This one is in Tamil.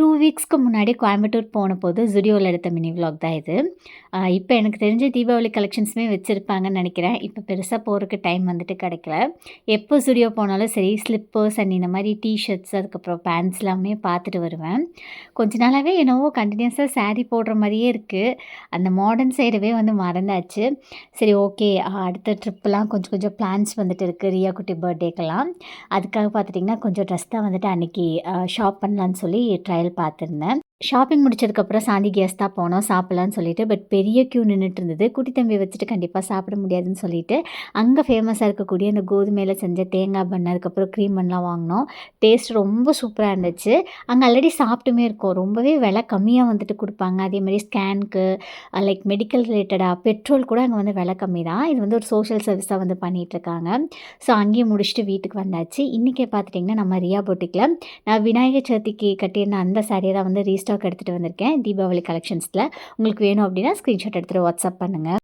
2 வீக்ஸ்க்கு முன்னாடி கோயம்புத்தூர் போனபோது Zudio எடுத்த மினி விளாக் தான் இது. இப்ப எனக்கு தெரிஞ்சு தீபாவளி கலெக்ஷன்ஸுமே வச்சிருப்பாங்கன்னு நெனைக்கிறேன். இப்ப பெருசா போறக்கு டைம் வந்துட்டு கிடைக்கல. எப்போ Zudio போனாலும் சரி, ஸ்லிப்பர்ஸ் அண்ட் இந்த மாரி டீ ஷர்ட்ஸ், அதுக்கப்புறம் பேண்ட்ஸ் எல்லாமே பார்த்துட்டு வருவேன். கொஞ்ச நாளாவே என்னவோ கன்டினியூஸா சாரி போடுற மாரியே இருக்கு. அந்த மாடர்ன் சைடவே வந்து மறந்தாச்சு. சரி ஓகே, அடுத்த ட்ரிப்லாம் கொஞ்சம் கொஞ்சம் பிளான்ஸ் வந்துட்டு இருக்கு. ரியா குட்டி பர்த்டேக்கெல்லாம். அதுக்காக பார்த்துட்டிங்கன்னா, கொஞ்சம் ட்ரெஸ் தான் வந்துட்டு அன்னைக்கு ஷாப் பண்ணலான்னு சொல்லி ட்ரையல் பார்த்துருந்தேன். ஷாப்பிங் முடிச்சதுக்கப்புறம் சாந்தி கேஸ் தான் போனோம் சாப்பிடலான்னு சொல்லிட்டு. பட் பெரிய கியூ நின்னுட்டு இருந்தது. குட்டி தம்பிய வச்சுட்டு கண்டிப்பா சாப்பிட முடியாதுன்னு சொல்லிட்டு, அங்க ஃபேமஸா இருக்கக்கூடிய அந்த கோதுமையில செஞ்ச தேங்காய் பன், அதுக்கப்புறம் க்ரீம் பன்லாம் வாங்குனோம். டேஸ்ட் ரொம்ப சூப்பரா இருந்துச்சு. அங்க ஆல்ரெடி சாப்பிட்டுமே இருக்கோம். ரொம்பவே விலை கம்மியா வந்துட்டு குடுப்பாங்க. அதேமாரி ஸ்கேனுக்கு லைக் மெடிக்கல் ரிலேட்டடா பெட்ரோல் கூட அங்க வந்து விலை கம்மி தான். இது வந்து ஒரு சோஷியல் சர்வீஸா வந்து பண்ணிட்டுருக்காங்க. ஸோ அங்கேயும் முடிச்சுட்டு வீட்டுக்கு வந்தாச்சு. இன்னைக்கு பார்த்துட்டிங்கன்னா, நம்ம ரியா பொட்டிக்ல நான் விநாயகர் சதுர்த்திக்கு கட்டியிருந்த அந்த சாரிய தான் வந்து ரீஸ்டாக் எடுத்துட்டு வந்திருக்கேன். தீபாவளி கலெக்ஷன்ஸ்ல. உங்களுக்கு வேணும் அப்படின்னா ஸ்க்ரீன்ஷாட் எடுத்துட்டு வாட்ஸ்அப் பண்ணுங்க.